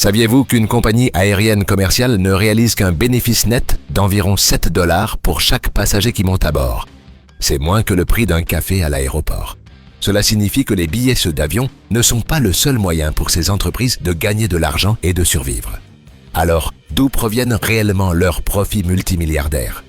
Saviez-vous qu'une compagnie aérienne commerciale ne réalise qu'un bénéfice net d'environ 7 $ pour chaque passager qui monte à bord? C'est moins que le prix d'un café à l'aéroport. Cela signifie que les billets d'avion ne sont pas le seul moyen pour ces entreprises de gagner de l'argent et de survivre. Alors, d'où proviennent réellement leurs profits multimilliardaires?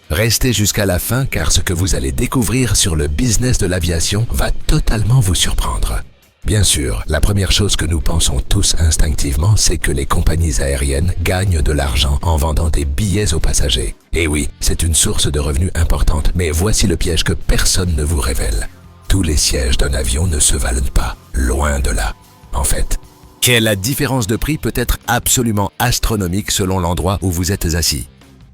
Restez jusqu'à la fin car ce que vous allez découvrir sur le business de l'aviation va totalement vous surprendre. Bien sûr, la première chose que nous pensons tous instinctivement, c'est que les compagnies aériennes gagnent de l'argent en vendant des billets aux passagers. Et oui, c'est une source de revenus importante, mais voici le piège que personne ne vous révèle. Tous les sièges d'un avion ne se valent pas, loin de là. En fait, la différence de prix peut être absolument astronomique selon l'endroit où vous êtes assis.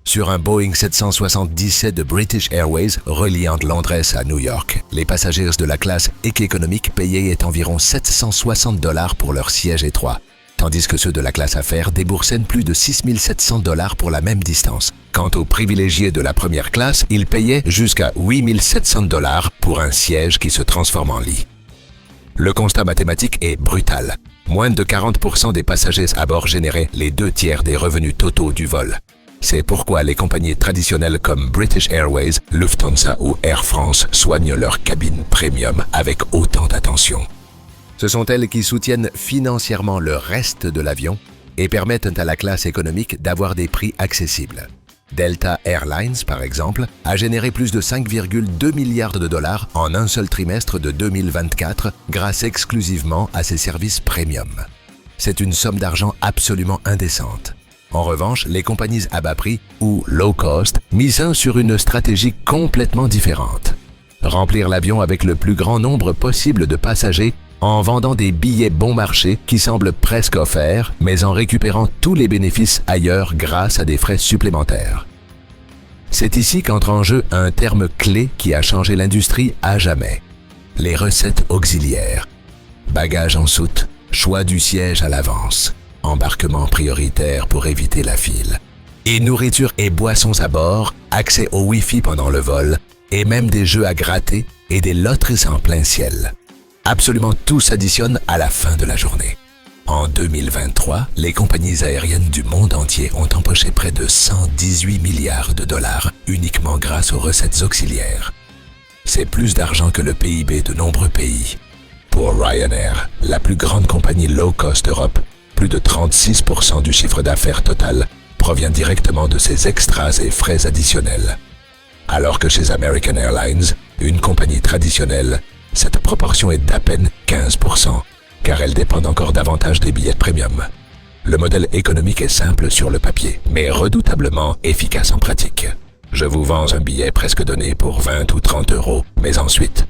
Sur un Boeing 777 de British Airways reliant Londres à New York, les passagers de la classe économique payaient environ 760 $ pour leur siège étroit, tandis que ceux de la classe affaires déboursaient plus de 6 700 $ pour la même distance. Quant aux privilégiés de la première classe, ils payaient jusqu'à 8 700 $ pour un siège qui se transforme en lit. Le constat mathématique est brutal. Moins de 40% des passagers à bord généraient les 2/3 des revenus totaux du vol. C'est pourquoi les compagnies traditionnelles comme British Airways, Lufthansa ou Air France soignent leurs cabines premium avec autant d'attention. Ce sont elles qui soutiennent financièrement le reste de l'avion et permettent à la classe économique d'avoir des prix accessibles. Delta Airlines, par exemple, a généré plus de 5,2 milliards de dollars en un seul trimestre de 2024 grâce exclusivement à ses services premium. C'est une somme d'argent absolument indécente. En revanche, les compagnies à bas prix ou low cost misent sur une stratégie complètement différente. Remplir l'avion avec le plus grand nombre possible de passagers en vendant des billets bon marché qui semblent presque offerts, mais en récupérant tous les bénéfices ailleurs grâce à des frais supplémentaires. C'est ici qu'entre en jeu un terme clé qui a changé l'industrie à jamais. Les recettes auxiliaires. Bagages en soute, choix du siège à l'avance, embarquement prioritaire pour éviter la file. Et nourriture et boissons à bord, accès au Wi-Fi pendant le vol, et même des jeux à gratter et des loteries en plein ciel. Absolument tout s'additionne à la fin de la journée. En 2023, les compagnies aériennes du monde entier ont empoché près de 118 milliards de dollars uniquement grâce aux recettes auxiliaires. C'est plus d'argent que le PIB de nombreux pays. Pour Ryanair, la plus grande compagnie low-cost d'Europe, plus de 36% du chiffre d'affaires total provient directement de ces extras et frais additionnels. Alors que chez American Airlines, une compagnie traditionnelle, cette proportion est d'à peine 15%, car elle dépend encore davantage des billets premium. Le modèle économique est simple sur le papier, mais redoutablement efficace en pratique. Je vous vends un billet presque donné pour 20 ou 30 €, mais ensuite,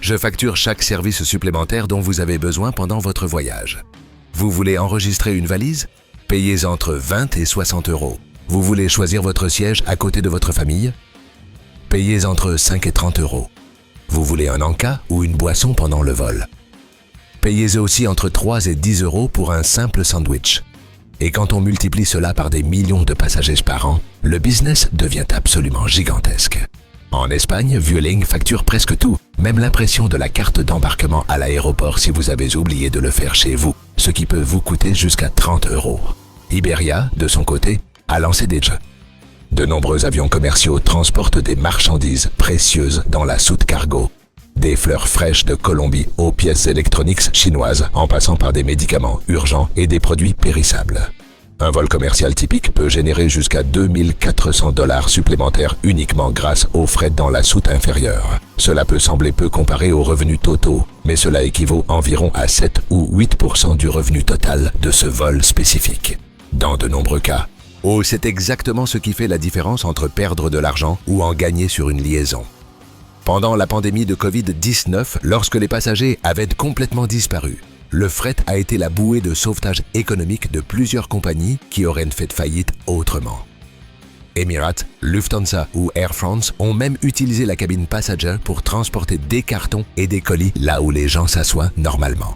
je facture chaque service supplémentaire dont vous avez besoin pendant votre voyage. Vous voulez enregistrer une valise? Payez entre 20 et 60 €. Vous voulez choisir votre siège à côté de votre famille? Payez entre 5 et 30 €. Vous voulez un encas ou une boisson pendant le vol? Payez aussi entre 3 et 10 € pour un simple sandwich. Et quand on multiplie cela par des millions de passagers par an, le business devient absolument gigantesque. En Espagne, Vueling facture presque tout, même l'impression de la carte d'embarquement à l'aéroport si vous avez oublié de le faire chez vous, ce qui peut vous coûter jusqu'à 30 €. Iberia, de son côté, a lancé des jeux. De nombreux avions commerciaux transportent des marchandises précieuses dans la soute cargo. Des fleurs fraîches de Colombie aux pièces électroniques chinoises en passant par des médicaments urgents et des produits périssables. Un vol commercial typique peut générer jusqu'à 2400 $ supplémentaires uniquement grâce aux frais dans la soute inférieure. Cela peut sembler peu comparé aux revenus totaux, mais cela équivaut environ à 7 ou 8% du revenu total de ce vol spécifique. Dans de nombreux cas, c'est exactement ce qui fait la différence entre perdre de l'argent ou en gagner sur une liaison. Pendant la pandémie de Covid-19, lorsque les passagers avaient complètement disparu, le fret a été la bouée de sauvetage économique de plusieurs compagnies qui auraient fait faillite autrement. Emirates, Lufthansa ou Air France ont même utilisé la cabine passager pour transporter des cartons et des colis là où les gens s'assoient normalement.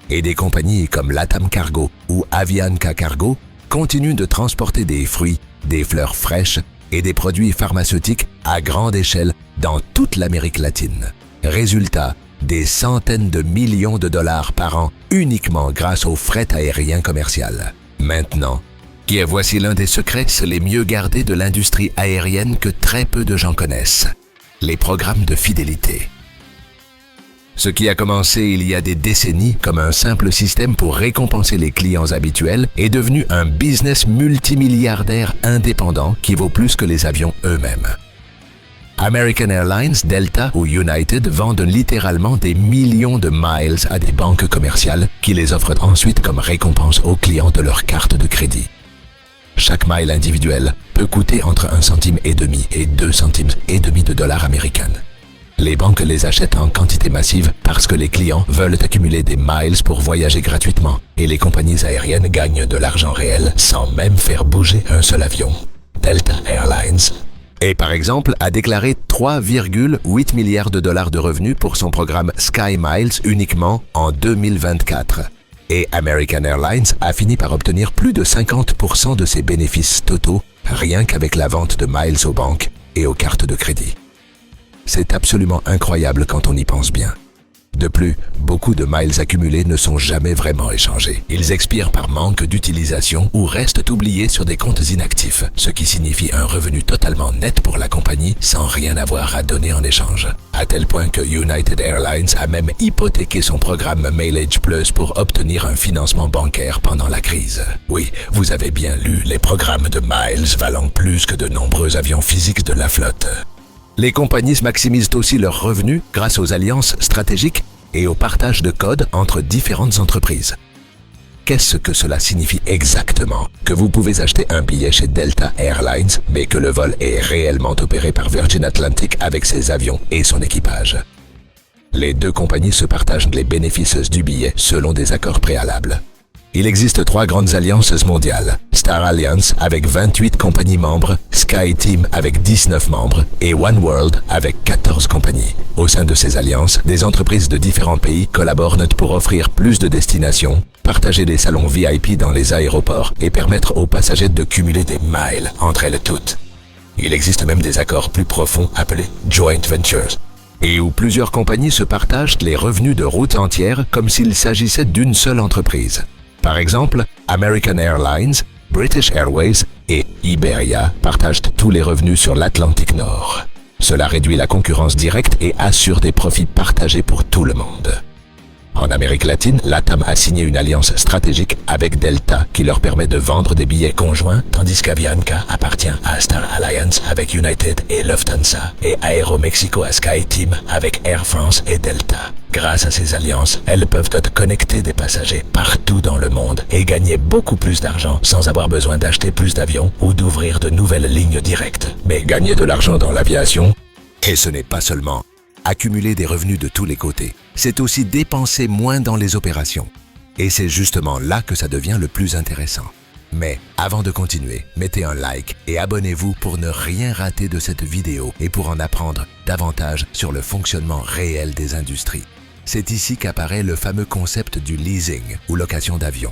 Et des compagnies comme Latam Cargo ou Avianca Cargo continuent de transporter des fruits, des fleurs fraîches et des produits pharmaceutiques à grande échelle dans toute l'Amérique latine. Résultat, des centaines de millions de dollars par an uniquement grâce au fret aérien commercial. maintenant. Voici l'un des secrets les mieux gardés de l'industrie aérienne que très peu de gens connaissent. Les programmes de fidélité. Ce qui a commencé il y a des décennies comme un simple système pour récompenser les clients habituels est devenu un business multimilliardaire indépendant qui vaut plus que les avions eux-mêmes. American Airlines, Delta ou United vendent littéralement des millions de miles à des banques commerciales qui les offrent ensuite comme récompense aux clients de leur carte de crédit. Chaque mile individuelle peut coûter entre 1,5 centime et 2,5 centimes de dollars américains. Les banques les achètent en quantité massive parce que les clients veulent accumuler des miles pour voyager gratuitement et les compagnies aériennes gagnent de l'argent réel sans même faire bouger un seul avion. Delta Airlines et par exemple a déclaré 3,8 milliards de dollars de revenus pour son programme Sky Miles uniquement en 2024. Et American Airlines a fini par obtenir plus de 50% de ses bénéfices totaux rien qu'avec la vente de miles aux banques et aux cartes de crédit. C'est absolument incroyable quand on y pense bien. De plus, beaucoup de miles accumulés ne sont jamais vraiment échangés. Ils expirent par manque d'utilisation ou restent oubliés sur des comptes inactifs, ce qui signifie un revenu totalement net pour la compagnie sans rien avoir à donner en échange. À tel point que United Airlines a même hypothéqué son programme Mileage Plus pour obtenir un financement bancaire pendant la crise. Oui, vous avez bien lu, les programmes de miles valant plus que de nombreux avions physiques de la flotte. Les compagnies maximisent aussi leurs revenus grâce aux alliances stratégiques et au partage de codes entre différentes entreprises. Qu'est-ce que cela signifie exactement? Que vous pouvez acheter un billet chez Delta Airlines, mais que le vol est réellement opéré par Virgin Atlantic avec ses avions et son équipage. Les deux compagnies se partagent les bénéfices du billet selon des accords préalables. Il existe 3 grandes alliances mondiales. Star Alliance avec 28 compagnies membres, SkyTeam avec 19 membres et OneWorld avec 14 compagnies. Au sein de ces alliances, des entreprises de différents pays collaborent pour offrir plus de destinations, partager des salons VIP dans les aéroports et permettre aux passagers de cumuler des miles entre elles toutes. Il existe même des accords plus profonds appelés Joint Ventures, et où plusieurs compagnies se partagent les revenus de routes entières comme s'il s'agissait d'une seule entreprise. Par exemple, American Airlines, British Airways et Iberia partagent tous les revenus sur l'Atlantique Nord. Cela réduit la concurrence directe et assure des profits partagés pour tout le monde. En Amérique latine, LATAM a signé une alliance stratégique avec Delta qui leur permet de vendre des billets conjoints, tandis qu'Avianca appartient à Star Alliance avec United et Lufthansa et Aeromexico à SkyTeam avec Air France et Delta. Grâce à ces alliances, elles peuvent connecter des passagers partout dans le monde et gagner beaucoup plus d'argent sans avoir besoin d'acheter plus d'avions ou d'ouvrir de nouvelles lignes directes. Mais gagner de l'argent dans l'aviation, et ce n'est pas seulement accumuler des revenus de tous les côtés, c'est aussi dépenser moins dans les opérations. Et c'est justement là que ça devient le plus intéressant. Mais avant de continuer, mettez un like et abonnez-vous pour ne rien rater de cette vidéo et pour en apprendre davantage sur le fonctionnement réel des industries. C'est ici qu'apparaît le fameux concept du leasing ou location d'avion.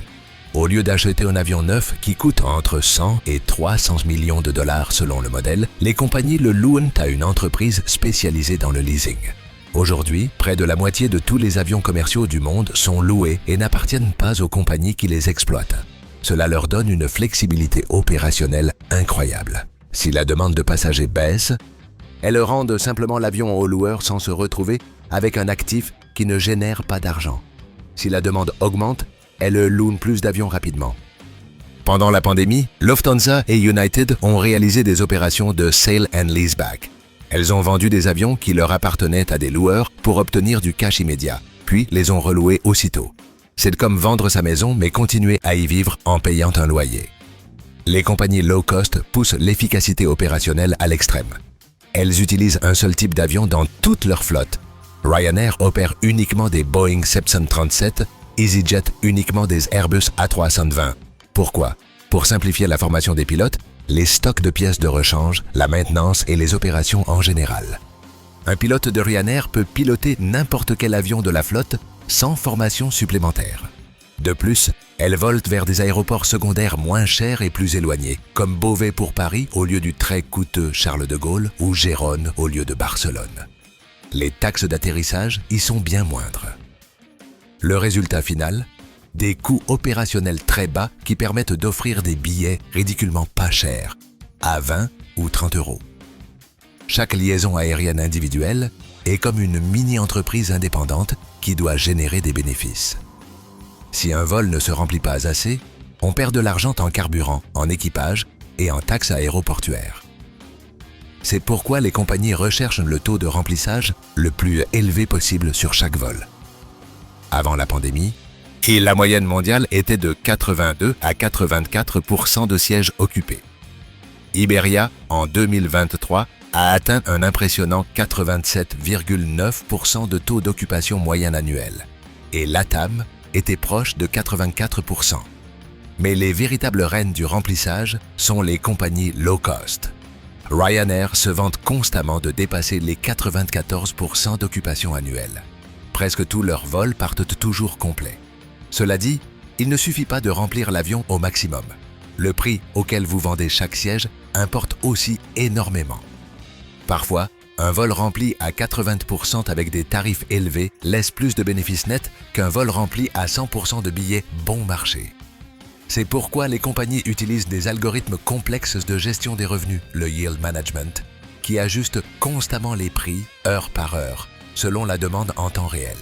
Au lieu d'acheter un avion neuf qui coûte entre 100 et 300 millions de dollars selon le modèle, les compagnies le louent à une entreprise spécialisée dans le leasing. Aujourd'hui, près de la moitié de tous les avions commerciaux du monde sont loués et n'appartiennent pas aux compagnies qui les exploitent. Cela leur donne une flexibilité opérationnelle incroyable. Si la demande de passagers baisse, elles rendent simplement l'avion au loueur sans se retrouver avec un actif qui ne génère pas d'argent. Si la demande augmente, elles louent plus d'avions rapidement. Pendant la pandémie, Lufthansa et United ont réalisé des opérations de sale and leaseback. Elles ont vendu des avions qui leur appartenaient à des loueurs pour obtenir du cash immédiat, puis les ont reloués aussitôt. C'est comme vendre sa maison mais continuer à y vivre en payant un loyer. Les compagnies low cost poussent l'efficacité opérationnelle à l'extrême. Elles utilisent un seul type d'avion dans toute leur flotte. Ryanair opère uniquement des Boeing 737, EasyJet uniquement des Airbus A320. Pourquoi? Pour simplifier la formation des pilotes, les stocks de pièces de rechange, la maintenance et les opérations en général. Un pilote de Ryanair peut piloter n'importe quel avion de la flotte sans formation supplémentaire. De plus, elles volent vers des aéroports secondaires moins chers et plus éloignés, comme Beauvais pour Paris au lieu du très coûteux Charles de Gaulle ou Gérone au lieu de Barcelone. Les taxes d'atterrissage y sont bien moindres. Le résultat final, des coûts opérationnels très bas qui permettent d'offrir des billets ridiculement pas chers, à 20 ou 30 euros. Chaque liaison aérienne individuelle est comme une mini-entreprise indépendante qui doit générer des bénéfices. Si un vol ne se remplit pas assez, on perd de l'argent en carburant, en équipage et en taxes aéroportuaires. C'est pourquoi les compagnies recherchent le taux de remplissage le plus élevé possible sur chaque vol. Avant la pandémie, la moyenne mondiale était de 82 à 84% de sièges occupés. Iberia, en 2023, a atteint un impressionnant 87,9% de taux d'occupation moyenne annuel, et LATAM était proche de 84%. Mais les véritables reines du remplissage sont les compagnies low cost. Ryanair se vante constamment de dépasser les 94% d'occupation annuelle. Presque tous leurs vols partent toujours complets. Cela dit, il ne suffit pas de remplir l'avion au maximum. Le prix auquel vous vendez chaque siège importe aussi énormément. Parfois, un vol rempli à 80% avec des tarifs élevés laisse plus de bénéfices nets qu'un vol rempli à 100% de billets bon marché. C'est pourquoi les compagnies utilisent des algorithmes complexes de gestion des revenus, le yield management, qui ajustent constamment les prix, heure par heure, selon la demande en temps réel.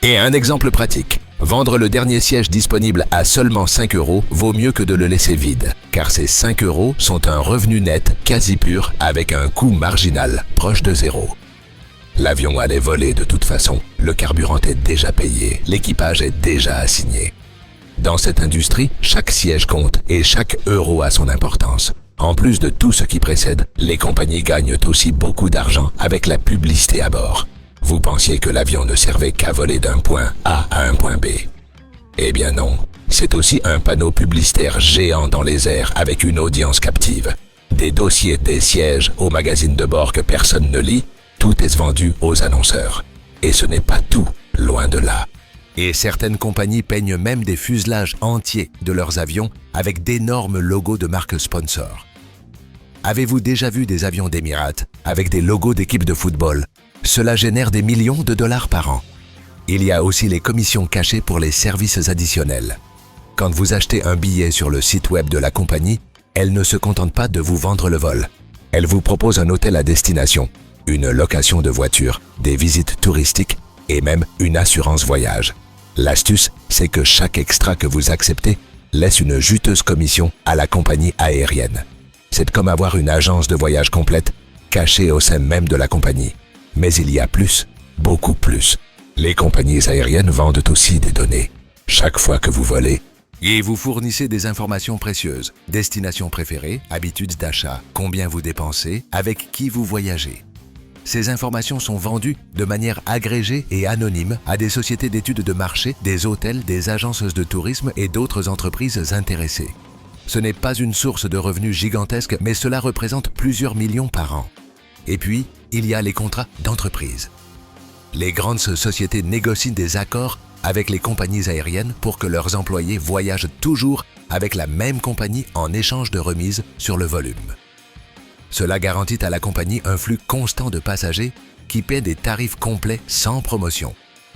Et un exemple pratique. Vendre le dernier siège disponible à seulement 5 € vaut mieux que de le laisser vide, car ces 5 € sont un revenu net quasi pur avec un coût marginal proche de zéro. L'avion allait voler de toute façon, le carburant est déjà payé, l'équipage est déjà assigné. Dans cette industrie, chaque siège compte et chaque euro a son importance. En plus de tout ce qui précède, les compagnies gagnent aussi beaucoup d'argent avec la publicité à bord. Vous pensiez que l'avion ne servait qu'à voler d'un point A à un point B. Eh bien non, c'est aussi un panneau publicitaire géant dans les airs avec une audience captive. Des dossiers, des sièges aux magazines de bord que personne ne lit, tout est vendu aux annonceurs. Et ce n'est pas tout, loin de là. Et certaines compagnies peignent même des fuselages entiers de leurs avions avec d'énormes logos de marques sponsors. Avez-vous déjà vu des avions d'Emirates avec des logos d'équipes de football? Cela génère des millions de dollars par an. Il y a aussi les commissions cachées pour les services additionnels. Quand vous achetez un billet sur le site web de la compagnie, elle ne se contente pas de vous vendre le vol. Elle vous propose un hôtel à destination, une location de voiture, des visites touristiques et même une assurance voyage. L'astuce, c'est que chaque extra que vous acceptez laisse une juteuse commission à la compagnie aérienne. C'est comme avoir une agence de voyage complète cachée au sein même de la compagnie. Mais il y a plus, beaucoup plus. Les compagnies aériennes vendent aussi des données. Chaque fois que vous volez, et vous fournissez des informations précieuses, destination préférée, habitudes d'achat, combien vous dépensez, avec qui vous voyagez. Ces informations sont vendues de manière agrégée et anonyme à des sociétés d'études de marché, des hôtels, des agences de tourisme et d'autres entreprises intéressées. Ce n'est pas une source de revenus gigantesque, mais cela représente plusieurs millions par an. Et puis, il y a les contrats d'entreprise. Les grandes sociétés négocient des accords avec les compagnies aériennes pour que leurs employés voyagent toujours avec la même compagnie en échange de remises sur le volume. Cela garantit à la compagnie un flux constant de passagers qui paient des tarifs complets sans promotion.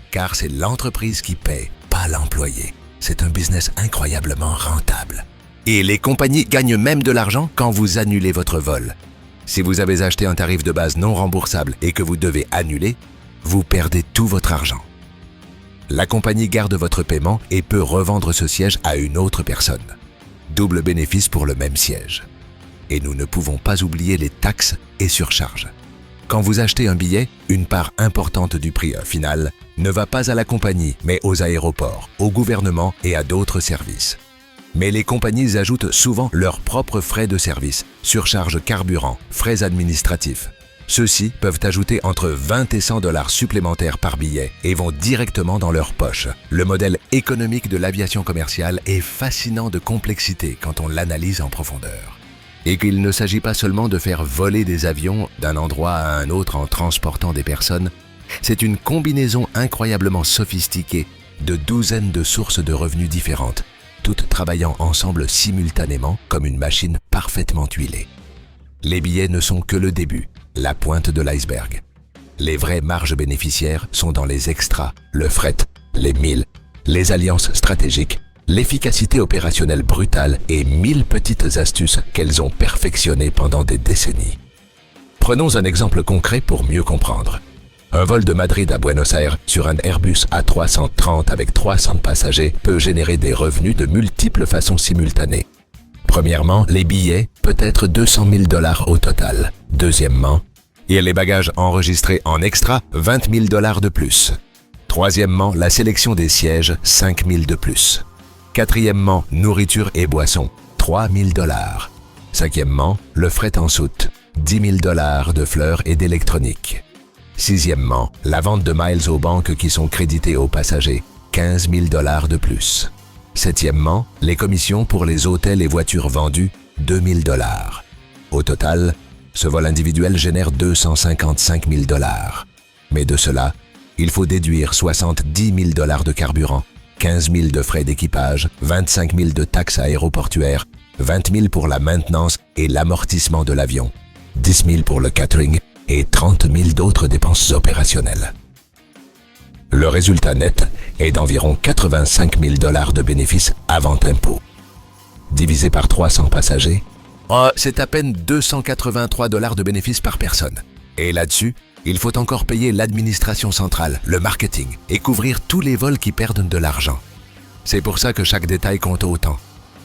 Car c'est l'entreprise qui paie, pas l'employé. C'est un business incroyablement rentable. Et les compagnies gagnent même de l'argent quand vous annulez votre vol. Si vous avez acheté un tarif de base non remboursable et que vous devez annuler, vous perdez tout votre argent. La compagnie garde votre paiement et peut revendre ce siège à une autre personne. Double bénéfice pour le même siège. Et nous ne pouvons pas oublier les taxes et surcharges. Quand vous achetez un billet, une part importante du prix final ne va pas à la compagnie, mais aux aéroports, au gouvernement et à d'autres services. Mais les compagnies ajoutent souvent leurs propres frais de service, surcharges carburant, frais administratifs. Ceux-ci peuvent ajouter entre 20 et 100 $ supplémentaires par billet et vont directement dans leur poche. Le modèle économique de l'aviation commerciale est fascinant de complexité quand on l'analyse en profondeur. Et qu'il ne s'agit pas seulement de faire voler des avions d'un endroit à un autre en transportant des personnes, c'est une combinaison incroyablement sophistiquée de douzaines de sources de revenus différentes, toutes travaillant ensemble simultanément comme une machine parfaitement huilée. Les billets ne sont que le début, la pointe de l'iceberg. Les vraies marges bénéficiaires sont dans les extras, le fret, les milles les alliances stratégiques, l'efficacité opérationnelle brutale et 1000 petites astuces qu'elles ont perfectionnées pendant des décennies. Prenons un exemple concret pour mieux comprendre. Un vol de Madrid à Buenos Aires sur un Airbus A330 avec 300 passagers peut générer des revenus de multiples façons simultanées. Premièrement, les billets, peut-être 200 000 $ au total. Deuxièmement, et les bagages enregistrés en extra, 20 000 $ de plus. Troisièmement, la sélection des sièges, 5 000 de plus. Quatrièmement, nourriture et boissons, 3 000 $. Cinquièmement, le fret en soute, 10 000 $ de fleurs et d'électronique. Sixièmement, la vente de miles aux banques qui sont créditées aux passagers, 15 000 $ de plus. Septièmement, les commissions pour les hôtels et voitures vendues, 2 000 $. Au total, ce vol individuel génère 255 000 $. Mais de cela, il faut déduire 70 000 $ de carburant, 15 000 de frais d'équipage, 25 000 de taxes aéroportuaires, 20 000 pour la maintenance et l'amortissement de l'avion, 10 000 pour le catering et 30 000 d'autres dépenses opérationnelles. Le résultat net est d'environ 85 000 $ de bénéfices avant impôt. Divisé par 300 passagers, c'est à peine 283 $ de bénéfices par personne. Et là-dessus, il faut encore payer l'administration centrale, le marketing et couvrir tous les vols qui perdent de l'argent. C'est pour ça que chaque détail compte autant.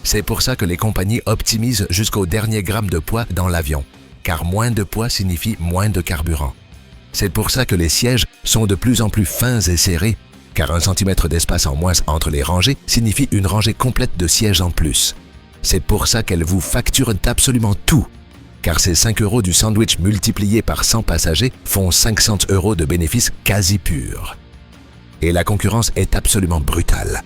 C'est pour ça que les compagnies optimisent jusqu'au dernier gramme de poids dans l'avion, car moins de poids signifie moins de carburant. C'est pour ça que les sièges sont de plus en plus fins et serrés, car 1 centimètre d'espace en moins entre les rangées signifie une rangée complète de sièges en plus. C'est pour ça qu'elles vous facturent absolument tout, car ces 5 € du sandwich multipliés par 100 passagers font 500 € de bénéfices quasi purs. Et la concurrence est absolument brutale.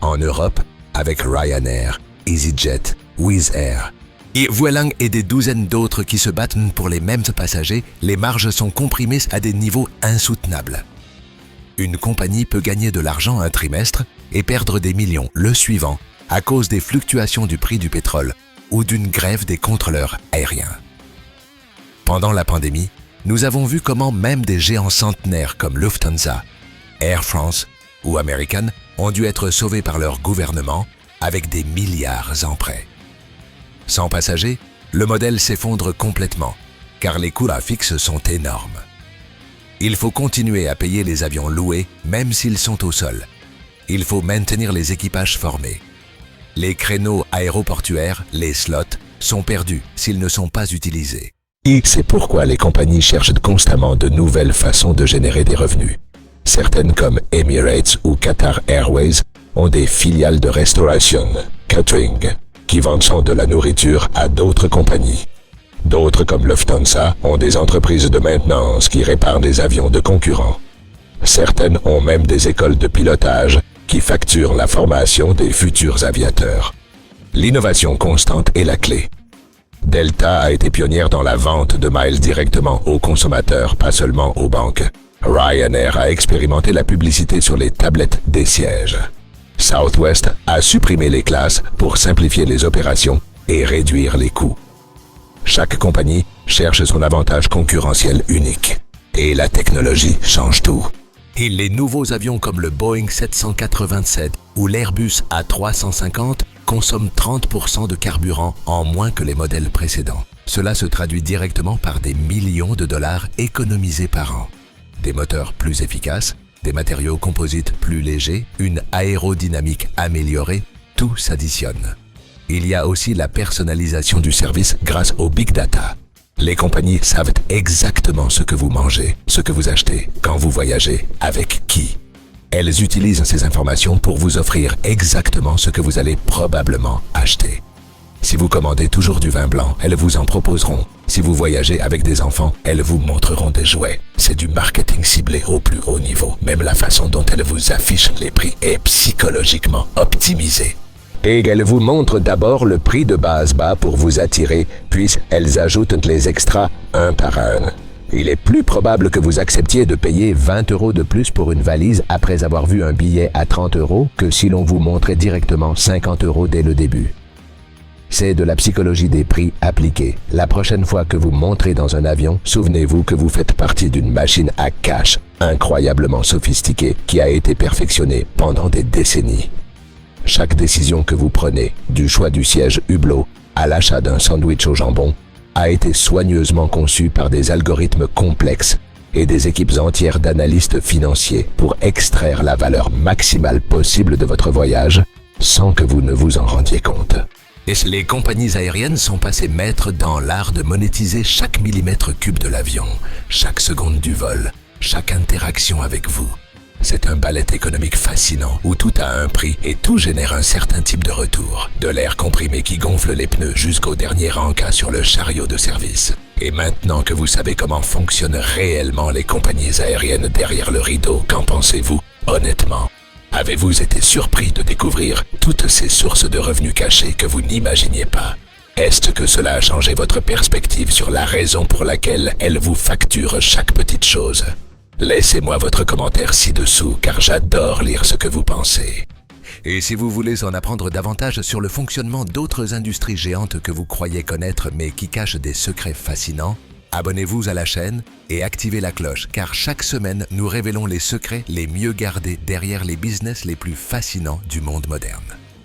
En Europe, avec Ryanair, EasyJet, Wizz Air, et Vueling et des douzaines d'autres qui se battent pour les mêmes passagers, les marges sont comprimées à des niveaux insoutenables. Une compagnie peut gagner de l'argent un trimestre et perdre des millions le suivant à cause des fluctuations du prix du pétrole ou d'une grève des contrôleurs aériens. Pendant la pandémie, nous avons vu comment même des géants centenaires comme Lufthansa, Air France ou American ont dû être sauvés par leur gouvernement avec des milliards en prêts. Sans passagers, le modèle s'effondre complètement, car les coûts fixes sont énormes. Il faut continuer à payer les avions loués, même s'ils sont au sol. Il faut maintenir les équipages formés. Les créneaux aéroportuaires, les slots, sont perdus s'ils ne sont pas utilisés. Et c'est pourquoi les compagnies cherchent constamment de nouvelles façons de générer des revenus. Certaines comme Emirates ou Qatar Airways ont des filiales de restauration, catering, qui vendent de la nourriture à d'autres compagnies. D'autres comme Lufthansa ont des entreprises de maintenance qui réparent des avions de concurrents. Certaines ont même des écoles de pilotage qui facturent la formation des futurs aviateurs. L'innovation constante est la clé. Delta a été pionnière dans la vente de miles directement aux consommateurs, pas seulement aux banques. Ryanair a expérimenté la publicité sur les tablettes des sièges. Southwest a supprimé les classes pour simplifier les opérations et réduire les coûts. Chaque compagnie cherche son avantage concurrentiel unique. Et la technologie change tout. Et les nouveaux avions comme le Boeing 787 ou l'Airbus A350 consomment 30% de carburant en moins que les modèles précédents. Cela se traduit directement par des millions de dollars économisés par an. Des moteurs plus efficaces, des matériaux composites plus légers, une aérodynamique améliorée, tout s'additionne. Il y a aussi la personnalisation du service grâce au Big Data. Les compagnies savent exactement ce que vous mangez, ce que vous achetez, quand vous voyagez, avec qui. Elles utilisent ces informations pour vous offrir exactement ce que vous allez probablement acheter. Si vous commandez toujours du vin blanc, elles vous en proposeront. Si vous voyagez avec des enfants, elles vous montreront des jouets. C'est du marketing ciblé au plus haut niveau. Même la façon dont elles vous affichent les prix est psychologiquement optimisée. Et elles vous montrent d'abord le prix de base bas pour vous attirer, puis elles ajoutent les extras un par un. Il est plus probable que vous acceptiez de payer 20 € de plus pour une valise après avoir vu un billet à 30 € que si l'on vous montrait directement 50 € dès le début. C'est de la psychologie des prix appliquée. La prochaine fois que vous monterez dans un avion, souvenez-vous que vous faites partie d'une machine à cash incroyablement sophistiquée qui a été perfectionnée pendant des décennies. Chaque décision que vous prenez, du choix du siège Hublot à l'achat d'un sandwich au jambon, a été soigneusement conçue par des algorithmes complexes et des équipes entières d'analystes financiers pour extraire la valeur maximale possible de votre voyage sans que vous ne vous en rendiez compte. Et les compagnies aériennes sont passées maîtres dans l'art de monétiser chaque millimètre cube de l'avion, chaque seconde du vol, chaque interaction avec vous. C'est un ballet économique fascinant où tout a un prix et tout génère un certain type de retour. De l'air comprimé qui gonfle les pneus jusqu'au dernier encas sur le chariot de service. Et maintenant que vous savez comment fonctionnent réellement les compagnies aériennes derrière le rideau, qu'en pensez-vous, honnêtement? Avez-vous été surpris de découvrir toutes ces sources de revenus cachés que vous n'imaginiez pas? Est-ce que cela a changé votre perspective sur la raison pour laquelle elles vous facturent chaque petite chose? Laissez-moi votre commentaire ci-dessous car j'adore lire ce que vous pensez. Et si vous voulez en apprendre davantage sur le fonctionnement d'autres industries géantes que vous croyez connaître mais qui cachent des secrets fascinants, abonnez-vous à la chaîne et activez la cloche car chaque semaine nous révélons les secrets les mieux gardés derrière les business les plus fascinants du monde moderne.